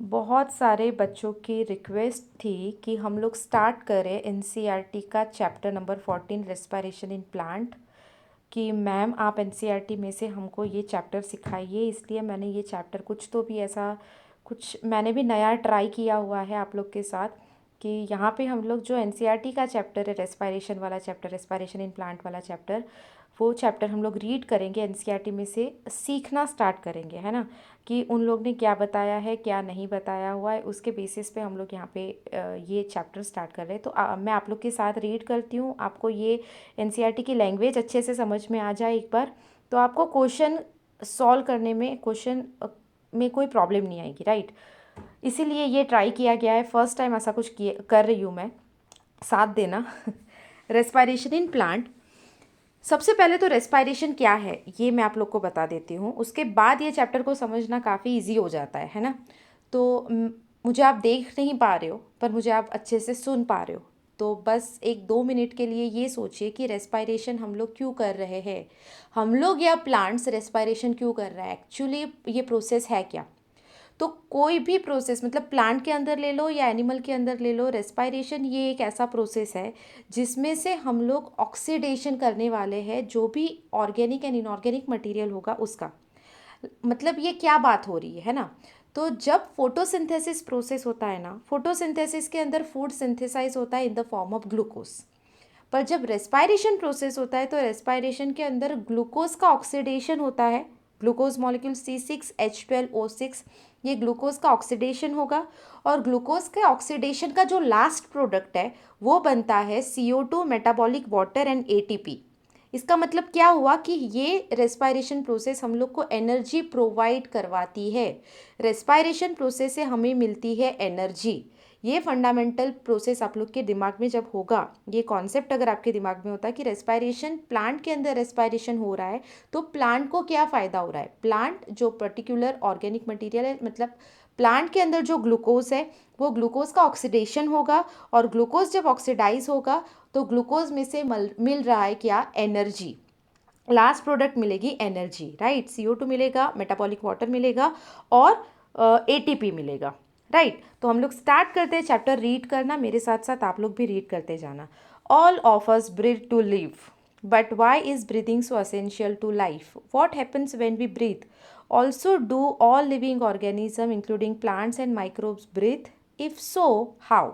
बहुत सारे बच्चों की रिक्वेस्ट थी कि हम लोग स्टार्ट करें एनसीईआरटी का chapter number 14 respiration in plant. कि मैम आप एनसीईआरटी में से हमको ये चैप्टर सिखाइए, इसलिए मैंने ये चैप्टर कुछ तो भी ऐसा कुछ मैंने भी नया ट्राई किया हुआ है आप लोग के साथ कि यहाँ पे हम लोग जो एनसीईआरटी का चैप्टर है रेस्पिरेशन वाला चैप्टर, रेस्पिरेशन इन प्लांट वाला चैप्टर, वो चैप्टर हम लोग रीड करेंगे, एनसीईआरटी में से सीखना स्टार्ट करेंगे, है ना। कि उन लोग ने क्या बताया है क्या नहीं बताया हुआ है, उसके बेसिस पे हम लोग यहाँ पे ये चैप्टर स्टार्ट कर रहे हैं। तो मैं आप लोग के साथ रीड करती हूँ, आपको ये एनसीईआरटी की लैंग्वेज अच्छे से समझ में आ जाए एक बार, तो आपको क्वेश्चन सॉल्व करने में क्वेश्चन में कोई प्रॉब्लम नहीं आएगी, राइट। इसीलिए ये ट्राई किया गया है, फर्स्ट टाइम ऐसा कुछ किए कर रही हूँ मैं, साथ देना। Respiration in plant. सबसे पहले तो रेस्पिरेशन क्या है ये मैं आप लोग को बता देती हूँ, उसके बाद ये चैप्टर को समझना काफ़ी इजी हो जाता है ना। तो मुझे आप देख नहीं पा रहे हो पर मुझे आप अच्छे से सुन पा रहे हो, तो बस एक 2 मिनट के लिए ये सोचिए कि रेस्पिरेशन हम लोग क्यों कर रहे हैं, हम लोग या प्लांट्स रेस्पिरेशन क्यों कर रहा है, एक्चुअली ये प्रोसेस है क्या। तो कोई भी प्रोसेस मतलब प्लांट के अंदर ले लो या एनिमल के अंदर ले लो, रेस्पिरेशन ये एक ऐसा प्रोसेस है जिसमें से हम लोग ऑक्सीडेशन करने वाले हैं जो भी ऑर्गेनिक एंड इनऑर्गेनिक मटेरियल होगा उसका। मतलब ये क्या बात हो रही है ना। तो जब फोटोसिंथेसिस प्रोसेस होता है ना, फोटोसिंथेसिस के अंदर फूड सिंथेसाइज होता है इन द फॉर्म ऑफ ग्लूकोज। पर जब रेस्पिरेशन प्रोसेस होता है तो रेस्पिरेशन के अंदर ग्लूकोज का ऑक्सीडेशन होता है। ग्लूकोज मॉलिक्यूल C6H12O6, ये ग्लूकोज का ऑक्सीडेशन होगा। और ग्लूकोज के ऑक्सीडेशन का जो लास्ट प्रोडक्ट है वो बनता है CO2, metabolic water and ATP। इसका मतलब क्या हुआ कि ये रेस्पिरेशन प्रोसेस हम लोग को एनर्जी प्रोवाइड करवाती है। रेस्पिरेशन प्रोसेस से हमें मिलती है एनर्जी। ये फंडामेंटल प्रोसेस आप लोग के दिमाग में जब होगा, ये कॉन्सेप्ट अगर आपके दिमाग में होता है कि रेस्पिरेशन प्लांट के अंदर रेस्पिरेशन हो रहा है, तो प्लांट को क्या फ़ायदा हो रहा है। प्लांट जो पर्टिकुलर ऑर्गेनिक मटेरियल है, मतलब प्लांट के अंदर जो ग्लूकोज है वो ग्लूकोज का ऑक्सीडेशन होगा, और ग्लूकोज जब ऑक्सीडाइज होगा तो ग्लूकोज में से मिल रहा है क्या, एनर्जी। लास्ट प्रोडक्ट मिलेगी एनर्जी, राइट। CO2 मिलेगा, मेटाबॉलिक वाटर मिलेगा और ATP मिलेगा, राइट। तो हम लोग स्टार्ट करते हैं चैप्टर रीड करना, मेरे साथ साथ आप लोग भी रीड करते जाना। All of us breathe to live, but why is breathing so essential to life, what happens when we breathe, also do all living organisms including plants and microbes breathe, if so how.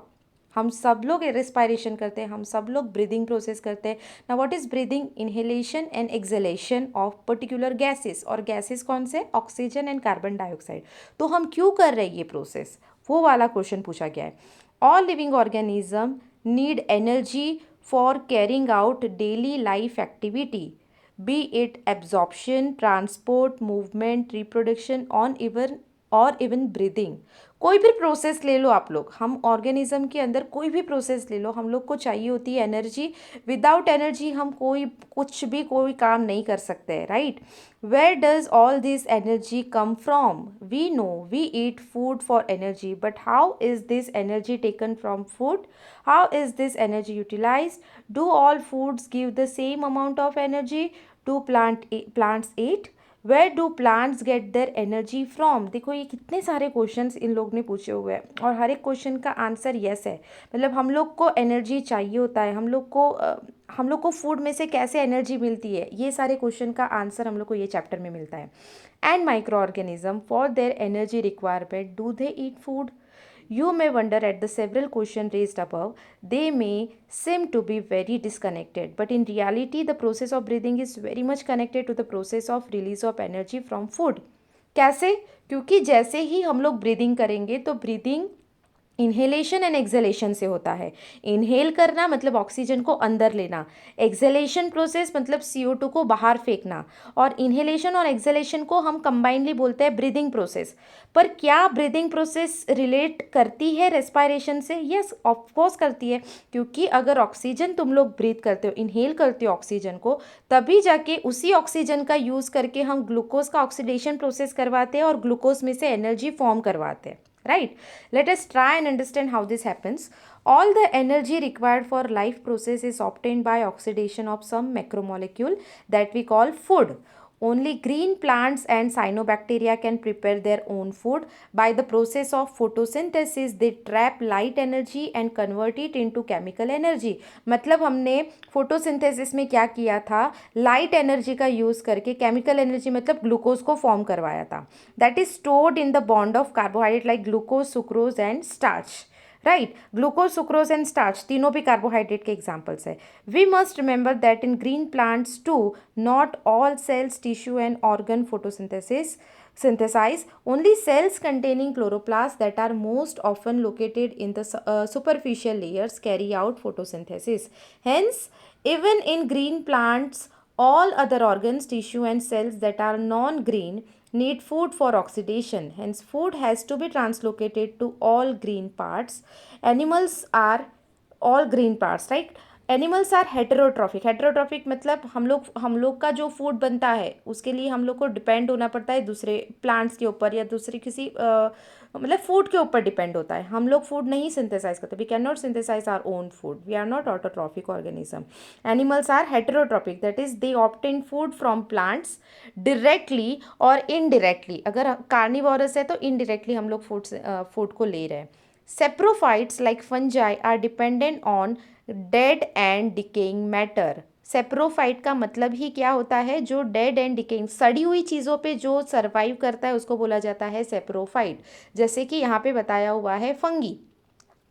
हम सब लोग respiration करते हैं, हम सब लोग breathing process करते हैं ना। What is breathing, inhalation and exhalation of particular gases, और गैसेस कौन से, ऑक्सीजन एंड कार्बन डाइऑक्साइड। तो हम क्यों कर रहे हैं ये प्रोसेस, वो वाला क्वेश्चन पूछा गया है। All living organism need energy for carrying out daily life activity, B it absorption, transport, movement, reproduction on even और इवन ब्रीदिंग। कोई भी प्रोसेस ले लो आप लोग, हम ऑर्गेनिज्म के अंदर कोई भी प्रोसेस ले लो, हम लोग को चाहिए होती है एनर्जी। विदाउट एनर्जी हम कोई काम नहीं कर सकते हैं, right. Where does all this energy come from, we know we eat food for energy, but how is this energy taken from food, how is this energy utilize, do all foods give the same amount of energy, do plants eat, where do plants get their energy from. देखो ये कितने सारे questions in लोग ने पूछे हुए हैं और हर एक क्वेश्चन का आंसर यस है। मतलब हम लोग को एनर्जी चाहिए होता है, हम लोग को फूड में से कैसे एनर्जी मिलती है, ये सारे क्वेश्चन का आंसर हम लोग को ये चैप्टर में मिलता है। And micro organism for their energy requirement, do they eat food. You may wonder at the several questions raised above. They may seem to be very disconnected, but in reality, the process of breathing is very much connected to the process of release of energy from food. कैसे, क्योंकि जैसे ही हम लोग breathing करेंगे तो breathing inhalation and exhalation से होता है। इन्हेल करना मतलब ऑक्सीजन को अंदर लेना, एक्सहेलेशन प्रोसेस मतलब CO2 को बाहर फेंकना, और इन्हेलेशन और एक्सहेलेशन को हम कंबाइनली बोलते हैं ब्रीदिंग प्रोसेस। पर क्या ब्रीदिंग प्रोसेस रिलेट करती है रेस्पिरेशन से? यस, ऑफकोर्स करती है, क्योंकि अगर ऑक्सीजन तुम लोग ब्रीथ करते हो, इन्हेल करते हो ऑक्सीजन को, तभी जाके उसी ऑक्सीजन का यूज़ करके हम ग्लूकोज का ऑक्सीडेशन प्रोसेस करवाते हैं और ग्लूकोज में से एनर्जी फॉर्म करवाते हैं, right. Let us try and understand how this happens. All the energy required for life process is obtained by oxidation of some macromolecule that we call food. Only green plants and cyanobacteria can prepare their own food. By the process of photosynthesis, they trap light energy and convert it into chemical energy. मतलब हमने photosynthesis में क्या किया था, light energy का use करके chemical energy मतलब glucose को फॉर्म करवाया था. That is stored in the bond of carbohydrate like glucose, sucrose and starch. Right, glucose, sucrose and starch तीनों भी कार्बोहाइड्रेट के एग्जाम्पल्स है. We must remember that in green plants too not all cells, tissue and organ photosynthesis synthesize. Only cells containing chloroplasts that are most often located in the superficial layers carry out photosynthesis. Hence, even in green plants, all other organs, tissue and cells that are non-green need food for oxidation. Hence, food has to be translocated to all green parts. Animals are all green parts, right? Animals are heterotrophic. Heterotrophic मतलब हम लोग का जो food बनता है उसके लिए हम लोग को डिपेंड होना पड़ता है दूसरे प्लांट्स के ऊपर या दूसरे किसी मतलब फूड के ऊपर डिपेंड होता है. हम लोग फूड नहीं सिंथेसाइज करते. We can not synthesize our own food. We are not autotrophic organism. Animals are heterotrophic, that is they obtain food from plants directly और इनडायरेक्टली. अगर कार्निवोरस है तो इनडायरेक्टली हम लोग फूड को ले रहे हैं. Saprophytes like fungi are dependent on dead and decaying matter. Saprophyte का मतलब ही क्या होता है, जो डेड एंड डिकेइंग सड़ी हुई चीज़ों पे जो सर्वाइव करता है उसको बोला जाता है सेप्रोफाइट. जैसे कि यहाँ पे बताया हुआ है fungi.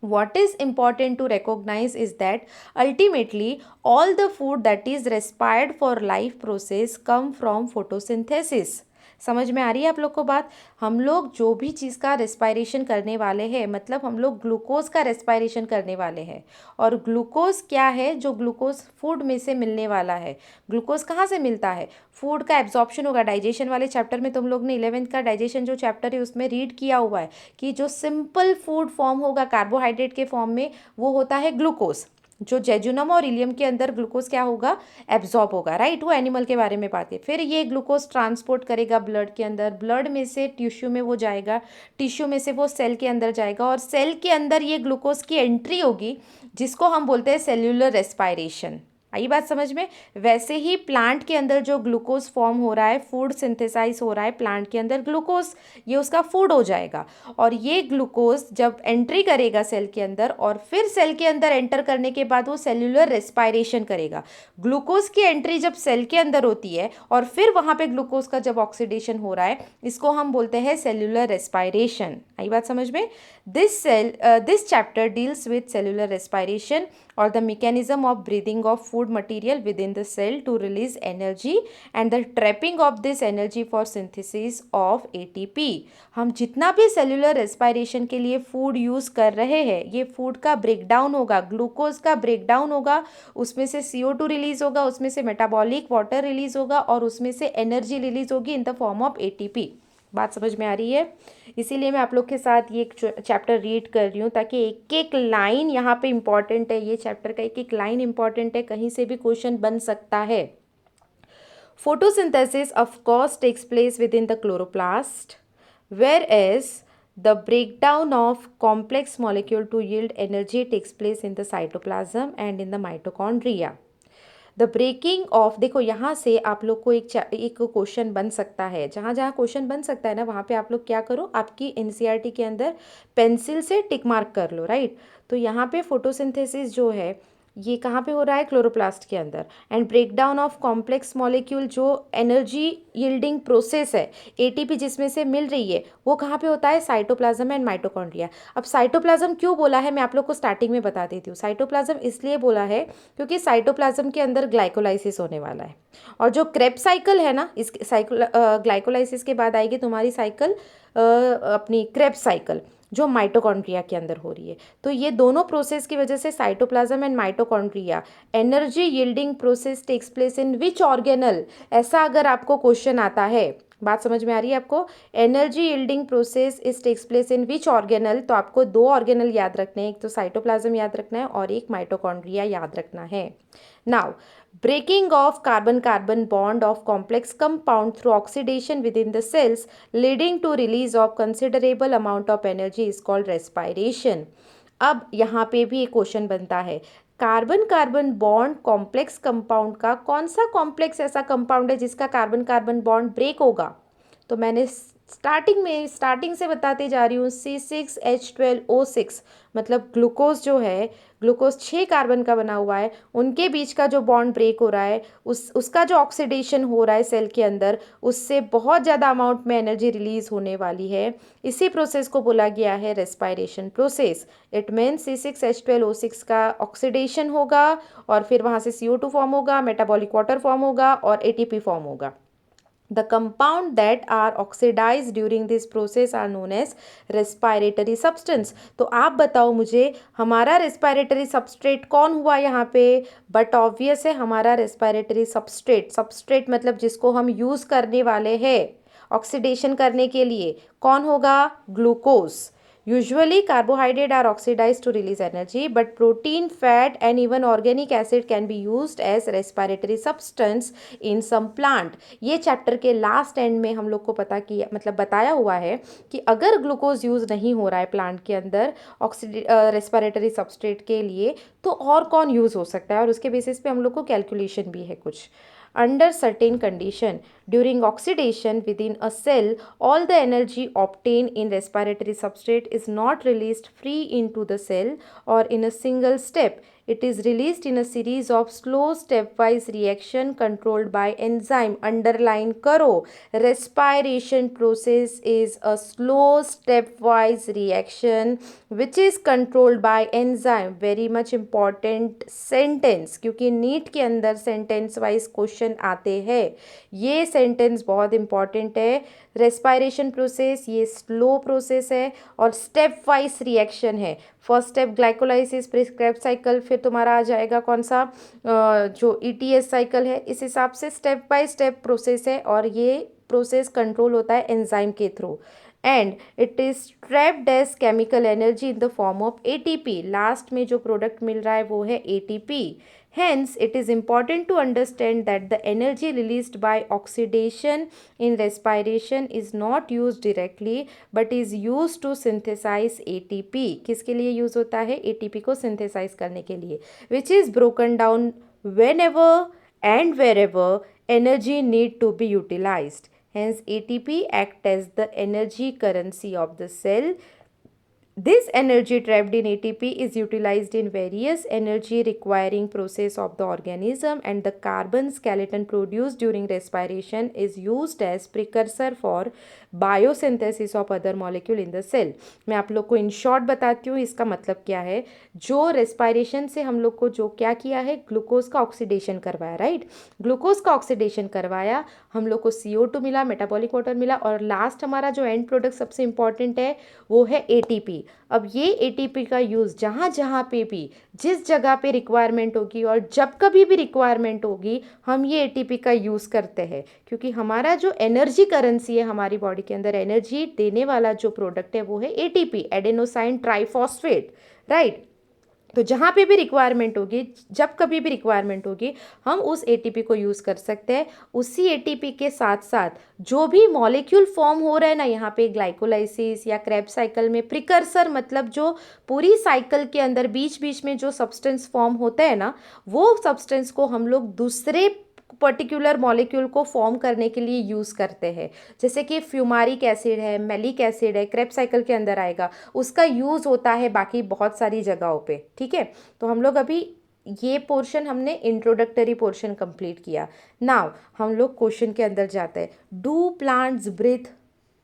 What is important to recognize is that ultimately all the food that is required for life process come from photosynthesis. समझ में आ रही है आप लोग को बात. हम लोग जो भी चीज़ का रेस्पायरेशन करने वाले हैं मतलब हम लोग ग्लूकोज का रेस्पायरेशन करने वाले हैं. और ग्लूकोज क्या है, जो ग्लूकोज फूड में से मिलने वाला है. ग्लूकोज कहाँ से मिलता है, फूड का एब्जॉर्प्शन होगा. डाइजेशन वाले चैप्टर में तुम लोग ने 11th का डाइजेशन जो चैप्टर है उसमें रीड किया हुआ है कि जो सिंपल फूड फॉर्म होगा कार्बोहाइड्रेट के फॉर्म में वो होता है ग्लूकोज. जो जेजुनम और इलियम के अंदर ग्लूकोज क्या होगा, एब्जॉर्ब होगा. राइट, वो एनिमल के बारे में बात है. फिर ये ग्लूकोज ट्रांसपोर्ट करेगा ब्लड के अंदर, ब्लड में से टिश्यू में वो जाएगा, टिश्यू में से वो सेल के अंदर जाएगा और सेल के अंदर ये ग्लूकोज की एंट्री होगी जिसको हम बोलते हैं सेल्यूलर रेस्पायरेशन. आई बात समझ में. वैसे ही प्लांट के अंदर जो ग्लूकोज फॉर्म हो रहा है, फूड सिंथेसाइज हो रहा है प्लांट के अंदर, ग्लूकोज ये उसका फूड हो जाएगा. और ये ग्लूकोज जब एंट्री करेगा सेल के अंदर और फिर सेल के अंदर एंटर करने के बाद वो सेल्यूलर रेस्पायरेशन करेगा. ग्लूकोज की एंट्री जब सेल के अंदर होती है और फिर वहाँ पे ग्लूकोज का जब ऑक्सीडेशन हो रहा है, इसको हम बोलते हैं सेल्यूलर रेस्पायरेशन. आई बात समझ में. This chapter deals with cellular respiration or the mechanism of breathing of food material within the cell to release energy and the trapping of this energy for synthesis of ATP. हम जितना भी cellular respiration के लिए food use कर रहे हैं ये food का ब्रेकडाउन होगा, ग्लूकोज का ब्रेकडाउन होगा, उसमें से CO2 रिलीज होगा, उसमें से मेटाबॉलिक वाटर रिलीज होगा और उसमें से एनर्जी रिलीज होगी इन द फॉर्म ऑफ ATP. बात समझ में आ रही है. इसीलिए मैं आप लोग के साथ ये एक चैप्टर रीड कर रही हूँ ताकि एक एक लाइन यहाँ पे इम्पॉर्टेंट है. ये चैप्टर का एक एक लाइन इम्पॉर्टेंट है, कहीं से भी क्वेश्चन बन सकता है. Photosynthesis of course takes place within the chloroplast whereas the breakdown of complex molecule to yield energy takes place in the cytoplasm and in the mitochondria. The breaking of, देखो यहाँ से आप लोग को एक question बन सकता है. जहाँ जहाँ क्वेश्चन बन सकता है ना वहाँ पे आप लोग क्या करो, आपकी NCERT के अंदर पेंसिल से टिक मार्क कर लो. राइट, तो यहाँ पे फोटोसिंथेसिस जो है ये कहाँ पे हो रहा है, क्लोरोप्लास्ट के अंदर. And breakdown of complex molecule जो एनर्जी यील्डिंग प्रोसेस है, ATP जिसमें से मिल रही है वो कहाँ पे होता है, साइटोप्लाज्म एंड माइटोकॉन्ड्रिया. अब साइटोप्लाज्म क्यों बोला है मैं आप लोग को स्टार्टिंग में बता देती हूँ. साइटोप्लाज्म इसलिए बोला है क्योंकि साइटोप्लाज्म के अंदर ग्लाइकोलाइसिस होने वाला है. और जो क्रेब्स साइकिल है ना, इस ग्लाइकोलाइसिस के बाद आएगी तुम्हारी साइकिल अपनी क्रेब्स साइकिल जो माइटोकॉन्ड्रिया के अंदर हो रही है. तो ये दोनों प्रोसेस की वजह से cytoplasm and mitochondria energy yielding process takes place in which organelle. ऐसा अगर आपको क्वेश्चन आता है, बात समझ में आ रही है आपको, energy yielding process is takes place in which organelle, तो आपको 2 ऑर्गेनल याद रखने हैं, एक तो साइटोप्लाज्म याद रखना है और एक माइटोकॉन्ड्रिया याद रखना है. Now breaking of carbon-carbon bond of complex compound through oxidation within the cells leading to release of considerable amount of energy is called respiration. अब यहाँ पे भी एक क्वेश्चन बनता है carbon carbon bond complex compound का कौन सा कॉम्प्लेक्स ऐसा कंपाउंड है जिसका कार्बन कार्बन बॉन्ड ब्रेक होगा? तो मैंने स्टार्टिंग से बताते जा रही हूँ, C6H12O6 मतलब ग्लूकोज जो है, ग्लूकोज 6 कार्बन का बना हुआ है, उनके बीच का जो बॉन्ड ब्रेक हो रहा है, उसका जो ऑक्सीडेशन हो रहा है सेल के अंदर, उससे बहुत ज़्यादा अमाउंट में एनर्जी रिलीज होने वाली है। इसी प्रोसेस को बोला गया है respiration process. It means C6H12O6 का ऑक्सीडेशन होगा और फिर वहाँ से CO2 फॉर्म होगा, मेटाबॉलिक वाटर फॉर्म होगा और ATP फॉर्म होगा। The compound that are oxidized during this process are known as respiratory substance। तो आप बताओ मुझे, हमारा रेस्पिरेटरी सबस्ट्रेट कौन हुआ यहाँ पे? बट ऑब्वियस है, हमारा रेस्पिरेटरी सबस्ट्रेट मतलब जिसको हम यूज़ करने वाले हैं ऑक्सीडेशन करने के लिए, कौन होगा? Glucose. Usually, carbohydrates are oxidized to release energy, but protein, fat, and even organic acid can be used as respiratory substance in some plant। ये चैप्टर के लास्ट एंड में हम लोग को पता किया, मतलब बताया हुआ है कि अगर ग्लूकोज यूज़ नहीं हो रहा है प्लांट के अंदर रेस्पिरेटरी सबस्ट्रेट के लिए, तो और कौन यूज़ हो सकता है, और उसके बेसिस पे हम लोग को कैलकुलेशन भी है कुछ। Under certain condition, during oxidation within a cell, all the energy obtained in respiratory substrate is not released free into the cell or in a single step. It is released in a series of slow stepwise reaction controlled by enzyme। Underline करो, respiration process is a slow stepwise reaction which is controlled by enzyme। Very much important sentence, क्योंकि NEET के अंदर sentence wise question आते हैं। ये sentence बहुत important है। Respiration process ये स्लो प्रोसेस है और स्टेप वाइज रिएक्शन है। फर्स्ट स्टेप ग्लाइकोलाइसिस, फिर क्रेब्स साइकिल, फिर तुम्हारा आ जाएगा कौन सा जो ETS साइकिल है। इस हिसाब से स्टेप बाय स्टेप प्रोसेस है और ये प्रोसेस कंट्रोल होता है एंजाइम के through. And it is trapped as chemical energy in the form of ATP। Last में जो प्रोडक्ट मिल रहा है वो है ATP। Hence, it is important to understand that the energy released by oxidation in respiration is not used directly but is used to synthesize ATP। किसके लिए use होता है? ATP को synthesize करने के लिए, which is broken down whenever and wherever energy need to be utilized। Hence, ATP act as the energy currency of the cell। This energy trapped in ATP is utilized in various energy requiring process of the organism, and the carbon skeleton produced during respiration is used as precursor for biosynthesis of other molecule in the cell। मैं आप लोग को in short बताती हूँ इसका मतलब क्या है। जो रेस्पायरेशन से हम लोग को जो क्या किया है, ग्लूकोज का ऑक्सीडेशन करवाया, राइट। ग्लूकोज का ऑक्सीडेशन करवाया, हम लोग को CO2 मिला, मेटाबॉलिक वाटर मिला, और लास्ट हमारा जो एंड प्रोडक्ट सबसे इंपॉर्टेंट है वो है ATP। अब ये ATP का यूज़ जहाँ जहाँ पे भी जिस जगह पे रिक्वायरमेंट होगी और जब कभी भी रिक्वायरमेंट होगी, हम ये ATP का यूज़ करते हैं, क्योंकि हमारा जो एनर्जी करेंसी है हमारी बॉडी के अंदर एनर्जी देने वाला जो प्रोडक्ट है वो है ATP, एडेनोसाइन ट्राइफॉस्फेट, राइट। तो जहाँ पे भी रिक्वायरमेंट होगी, जब कभी भी रिक्वायरमेंट होगी, हम उस ATP को यूज़ कर सकते हैं। उसी ATP के साथ साथ जो भी मॉलिक्यूल फॉर्म हो रहा है ना, यहाँ पे ग्लाइकोलाइसिस या क्रेब्स साइकिल में, प्रिकर्सर मतलब जो पूरी साइकिल के अंदर बीच बीच में जो सब्सटेंस फॉर्म होता है ना, वो सब्सटेंस को हम लोग दूसरे पर्टिकुलर मॉलिक्यूल को फॉर्म करने के लिए यूज़ करते हैं। जैसे कि फ्यूमारिक एसिड है, मैलिक एसिड है, क्रेब्स साइकिल के अंदर आएगा, उसका यूज़ होता है बाकी बहुत सारी जगहों पे, ठीक है। तो हम लोग अभी ये पोर्शन हमने इंट्रोडक्टरी पोर्शन कंप्लीट किया। नाउ हम लोग क्वेश्चन के अंदर जाते हैं। Do plants breathe?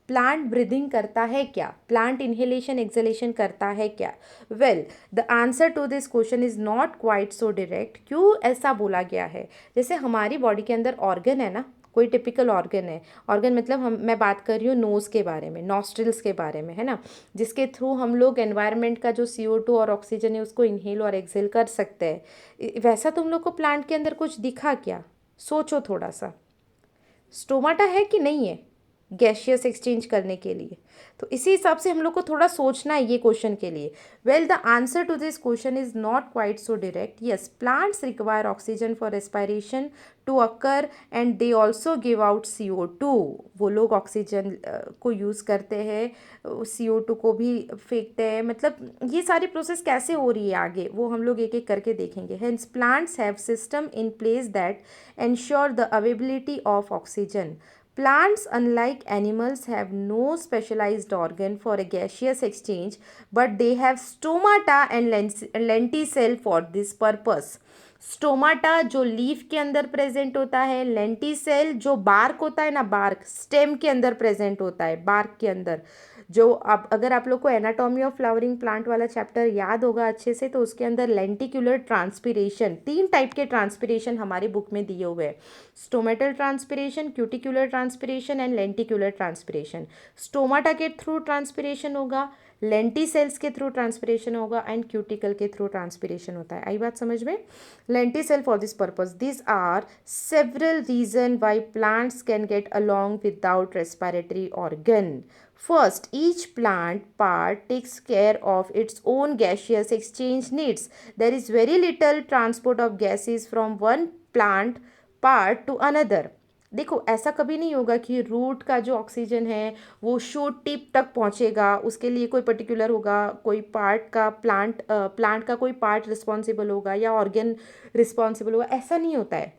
Plant breathing करता है क्या? प्लांट इनहेलेशन एक्सहेलेशन करता है क्या? Well, the answer to this question is not quite so direct. क्यों ऐसा बोला गया है? जैसे हमारी बॉडी के अंदर ऑर्गन है ना, कोई टिपिकल ऑर्गन है, ऑर्गन मतलब मैं बात कर रही हूँ नोज़ के बारे में, नॉस्ट्रिल्स के बारे में, है ना, जिसके थ्रू हम लोग एनवायरनमेंट का जो CO2 और ऑक्सीजन है उसको इनहेल और एक्सहेल कर सकते हैं। वैसा तुम लोग को प्लांट के अंदर कुछ दिखा क्या? सोचो थोड़ा सा। स्टोमाटा है कि नहीं है? गैशियस एक्सचेंज करने के लिए। तो इसी हिसाब से हम लोग को थोड़ा सोचना है ये क्वेश्चन के लिए। Well the answer to this question is not quite so direct. Yes, plants require oxygen for respiration to occur and they also give out CO2। वो लोग ऑक्सीजन को यूज़ करते हैं, CO2 को भी फेंकते हैं। मतलब ये सारी प्रोसेस कैसे हो रही है आगे वो हम लोग एक एक करके देखेंगे। Hence plants have system in place that ensure the availability of oxygen. Plants, unlike animals, have no specialized organ for a gaseous exchange, but they have stomata and lenticel for this purpose. Stomata जो leaf के अंदर present होता है, lenticel जो bark होता है ना, bark stem के अंदर प्रेजेंट होता है, बार्क के अंदर। जो आप अगर आप लोग को एनाटॉमी ऑफ फ्लावरिंग प्लांट वाला चैप्टर याद होगा अच्छे से, तो उसके अंदर लेंटिकुलर ट्रांसपिरेशन, 3 टाइप के ट्रांसपिरेशन हमारे बुक में दिए हुए हैं। Stomatal transpiration, cuticular transpiration and lenticular transpiration. Stomata के थ्रू ट्रांसपिरेशन होगा, लेंटिसेल्स के थ्रू ट्रांसपिरेशन होगा एंड क्यूटिकल के थ्रू ट्रांसपिरेशन होता है। आई बात समझ में? Lenticel for this purpose. This are several reason why plants can get along without respiratory organ. First, each plant part takes care of its own gaseous exchange needs. There is very little transport of gases from one plant part to another. देखो ऐसा कभी नहीं होगा कि root का जो oxygen है वो शूट टिप तक पहुंचेगा, उसके लिए कोई पर्टिकुलर होगा, कोई पार्ट का प्लांट का कोई पार्ट रिस्पॉन्सिबल होगा या ऑर्गन रिस्पॉन्सिबल होगा, ऐसा नहीं होता है।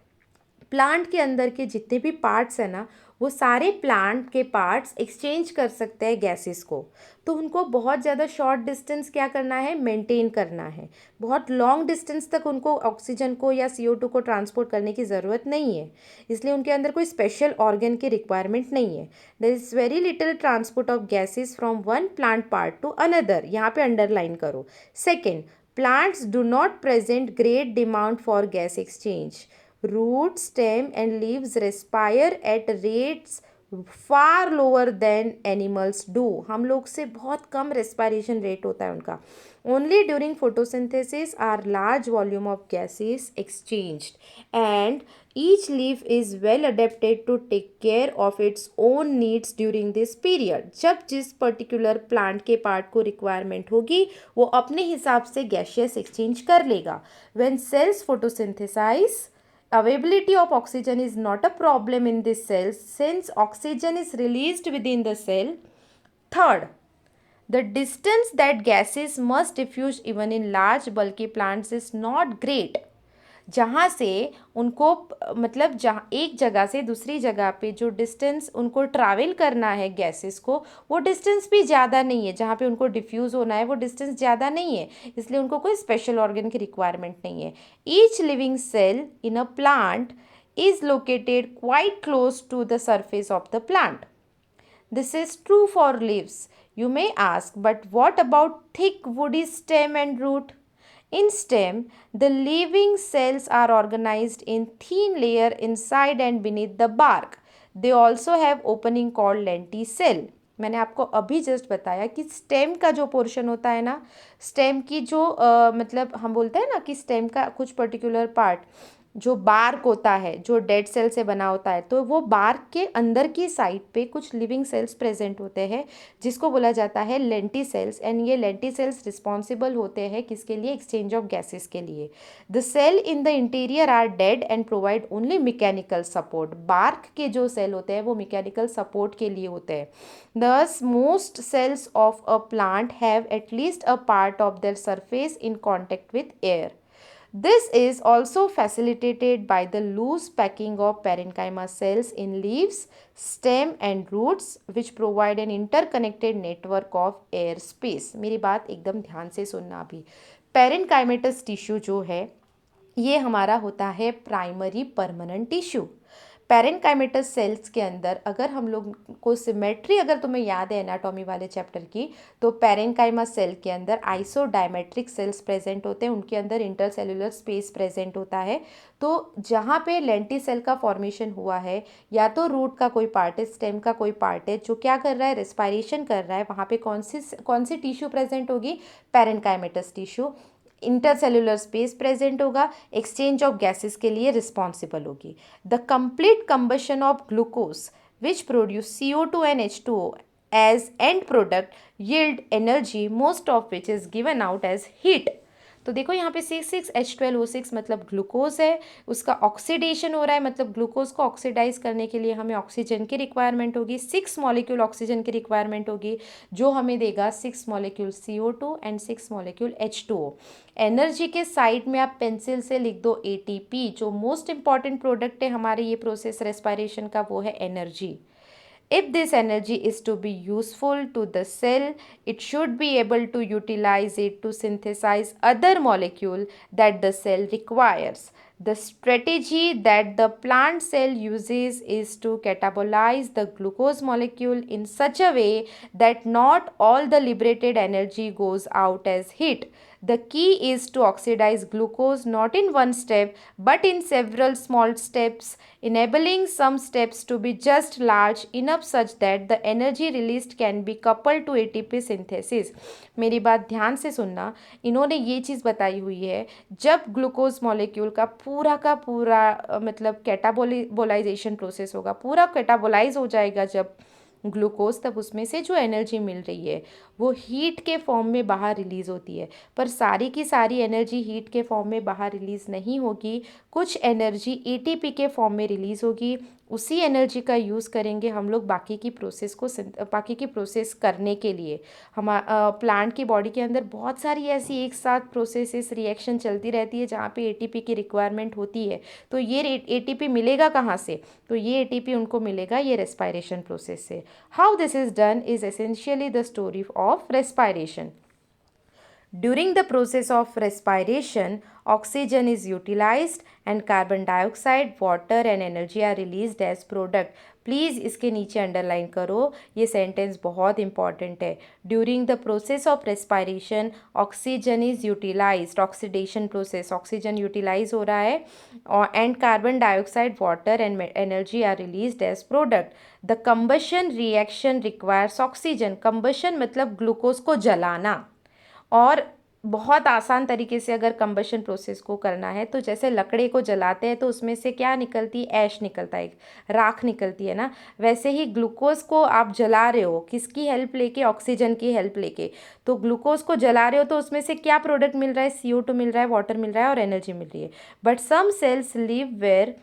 प्लांट के अंदर के जितने भी पार्ट्स हैं ना, वो सारे प्लांट के पार्ट्स एक्सचेंज कर सकते हैं गैसेस को। तो उनको बहुत ज़्यादा शॉर्ट डिस्टेंस क्या करना है, मेंटेन करना है। बहुत लॉन्ग डिस्टेंस तक उनको ऑक्सीजन को या CO2 को ट्रांसपोर्ट करने की ज़रूरत नहीं है, इसलिए उनके अंदर कोई स्पेशल ऑर्गन की रिक्वायरमेंट नहीं है। There is very little transport of gases from one plant part to another, यहाँ पे अंडरलाइन करो। Second, plants do not present great demand for gas exchange. Root, stem and leaves respire at rates far lower than animals do. हम लोग से बहुत कम respiration rate होता है उनका। Only during photosynthesis are large volume of gases exchanged and each leaf is well adapted to take care of its own needs during this period. जब जिस particular plant के part को requirement होगी वो अपने हिसाब से gaseous exchange कर लेगा। When cells photosynthesize, availability of oxygen is not a problem in this cell since oxygen is released within the cell. Third, the distance that gases must diffuse even in large bulky plants is not great. जहाँ से उनको मतलब जहाँ एक जगह से दूसरी जगह पे जो डिस्टेंस उनको ट्रैवल करना है गैसेस को, वो डिस्टेंस भी ज़्यादा नहीं है। जहाँ पे उनको डिफ्यूज़ होना है वो डिस्टेंस ज़्यादा नहीं है, इसलिए उनको कोई स्पेशल ऑर्गन की रिक्वायरमेंट नहीं है। Each living cell in a plant is located quite close to the surface of the plant. This is true for leaves. You may ask, but what about thick woody stem and root? In stem, the living cells are organized in thin layer inside and beneath the bark. They also have opening called lenticell. मैंने आपको अभी just बताया कि stem का जो portion होता है ना, स्टेम की जो मतलब हम बोलते हैं ना कि स्टेम का कुछ पर्टिकुलर पार्ट जो बार्क होता है, जो डेड सेल से बना होता है, तो वो बार्क के अंदर की साइड पे कुछ लिविंग सेल्स प्रेजेंट होते हैं जिसको बोला जाता है लेंटिसेल्स। एंड ये लेंटिसेल्स रिस्पॉन्सिबल होते हैं किसके लिए, एक्सचेंज ऑफ गैसेस के लिए। The cell in the interior are dead and provide only mechanical support. Bark के जो सेल होते हैं वो मैकेनिकल सपोर्ट के लिए होते हैं। Thus, most cells of a plant have at least a part of their surface in contact with air. This is also facilitated by the loose packing of parenchyma cells in leaves, stem and roots which provide an interconnected network of air space. मेरी बात एकदम ध्यान से सुनना अभी। Parenchymatous tissue जो है ये हमारा होता है primary permanent tissue. Parenchymatous cells के अंदर अगर हम लोग को सिमेट्री अगर तुम्हें याद है एनाटॉमी वाले चैप्टर की, तो पेरेनकाइमा सेल के अंदर आइसोडायमेट्रिक सेल्स प्रेजेंट होते हैं, उनके अंदर इंटरसेलुलर स्पेस प्रेजेंट होता है। तो जहाँ पे लेंटिसेल का फॉर्मेशन हुआ है, या तो रूट का कोई पार्ट है, स्टेम का कोई पार्ट है जो क्या कर रहा है, रेस्पायरेशन कर रहा है, वहाँ पे कौन सी टिश्यू प्रेजेंट होगी, parenchymatous tissue. Intercellular space present होगा, एक्सचेंज ऑफ गैसेस के लिए रिस्पॉन्सिबल होगी। The complete combustion of glucose which produce CO2 and H2O as end product yield energy, most of which is given out as heat. तो देखो यहाँ पे C6H12O6 मतलब glucose है, उसका ऑक्सीडेशन हो रहा है, मतलब ग्लूकोज को ऑक्सीडाइज करने के लिए हमें ऑक्सीजन की रिक्वायरमेंट होगी, 6 मॉलिक्यूल ऑक्सीजन की रिक्वायरमेंट होगी, जो हमें देगा 6 molecule CO2 and 6 molecule H2O। Energy के साइड में आप पेंसिल से लिख दो ATP, जो मोस्ट इंपॉर्टेंट प्रोडक्ट है हमारे ये प्रोसेस रेस्पिरेशन का, वो है energy. If this energy is to be useful to the cell, it should be able to utilize it to synthesize other molecule that the cell requires. The strategy that the plant cell uses is to catabolize the glucose molecule in such a way that not all the liberated energy goes out as heat. The key is to oxidize glucose not in one step but in several small steps, enabling some steps to be just large enough such that the energy released can be coupled to ATP synthesis. मेरी बात ध्यान से सुनना, इन्होंने ये चीज़ बताई हुई है, जब ग्लूकोज मॉलिक्यूल का पूरा मतलब कैटाबोलाइजेशन प्रोसेस होगा, पूरा कैटाबोलाइज हो जाएगा जब ग्लूकोज, तब उसमें से जो एनर्जी मिल रही है वो हीट के फॉर्म में बाहर रिलीज़ होती है। पर सारी की सारी एनर्जी हीट के फॉर्म में बाहर रिलीज़ नहीं होगी, कुछ एनर्जी एटीपी के फॉर्म में रिलीज़ होगी। उसी एनर्जी का यूज़ करेंगे हम लोग बाकी की प्रोसेस करने के लिए। हम प्लांट की बॉडी के अंदर बहुत सारी ऐसी एक साथ प्रोसेसेस रिएक्शन चलती रहती है जहाँ पे एटीपी की रिक्वायरमेंट होती है। तो ये एटीपी मिलेगा कहाँ से? तो ये एटीपी उनको मिलेगा ये रेस्पिरेशन प्रोसेस से। How this is done is essentially the story of respiration. During the process of respiration, oxygen is utilized and carbon dioxide, water and energy are released as product. Please इसके नीचे underline करो, ये sentence बहुत important है। During the process of respiration oxygen is utilized, oxidation process, oxygen utilize हो रहा है, and carbon dioxide, water and energy are released as product. The combustion reaction requires oxygen. Combustion मतलब glucose को जलाना, और बहुत आसान तरीके से अगर कंबशन प्रोसेस को करना है तो जैसे लकड़ी को जलाते हैं तो उसमें से क्या निकलती है? ऐश निकलता है, राख निकलती है ना। वैसे ही ग्लूकोज को आप जला रहे हो, किसकी हेल्प लेके? ऑक्सीजन की हेल्प लेके। तो ग्लूकोज को जला रहे हो तो उसमें से क्या प्रोडक्ट मिल रहा है? CO2 मिल रहा है, वाटर मिल रहा है और एनर्जी मिल रही है। But some cells live where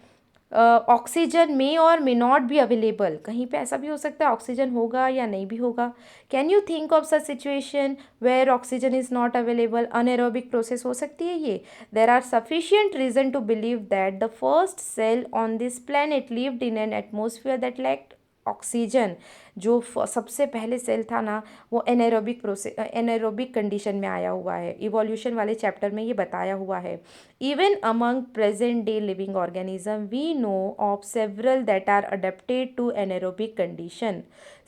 oxygen may और मे नॉट बी अवेलेबल। कहीं पे ऐसा भी हो सकता है ऑक्सीजन होगा या नहीं भी होगा। Can you think of such situation where oxygen is not available? Anaerobic process हो सकती है ये। There are sufficient reason to believe that the first cell on this planet lived in an atmosphere that lacked oxygen. जो सबसे पहले cell था ना, वो एनारोबिक कंडीशन में आया हुआ है। इवोल्यूशन वाले चैप्टर में ये बताया हुआ है। Even among present day living organism we know of several that are adapted to anaerobic condition.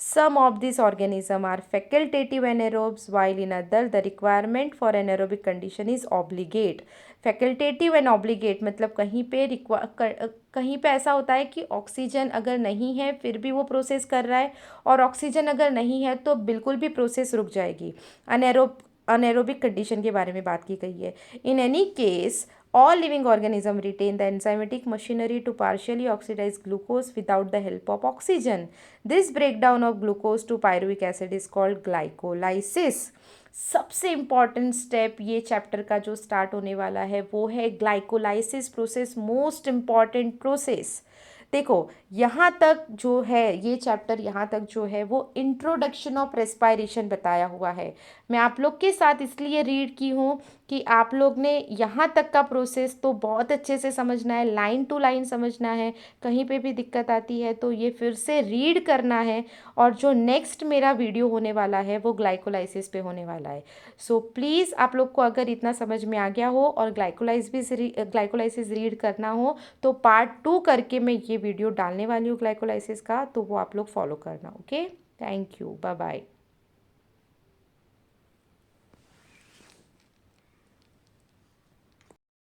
Some of these organisms are facultative anaerobes, while in other the requirement for anaerobic condition is obligate. Facultative and obligate मतलब कहीं पे ऐसा होता है कि oxygen अगर नहीं है फिर भी वो प्रोसेस कर रहा है, और ऑक्सीजन अगर नहीं है तो बिल्कुल भी प्रोसेस रुक जाएगी। अनएरोबिक कंडीशन के बारे में बात की गई है। In any case all living organisms retain the enzymatic machinery to partially oxidize glucose without the help of oxygen. This breakdown of glucose to pyruvic acid is called glycolysis. सबसे important step ये chapter का जो start होने वाला है वो है glycolysis process, most important process. देखो यहाँ तक जो है ये चैप्टर, यहाँ तक जो है वो इंट्रोडक्शन ऑफ रेस्पिरेशन बताया हुआ है। मैं आप लोग के साथ इसलिए रीड की हूँ कि आप लोग ने यहाँ तक का प्रोसेस तो बहुत अच्छे से समझना है, लाइन टू लाइन समझना है। कहीं पे भी दिक्कत आती है तो ये फिर से रीड करना है। और जो नेक्स्ट मेरा वीडियो होने वाला है वो ग्लाइकोलाइसिस पे होने वाला है। सो प्लीज़ आप लोग को अगर इतना समझ में आ गया हो और ग्लाइकोलाइसिस रीड करना हो तो पार्ट 2 करके मैं ये वीडियो डालने वाली हूँ ग्लाइकोलाइसिस का, तो वो आप लोग फॉलो करना। Okay, thank you, bye bye.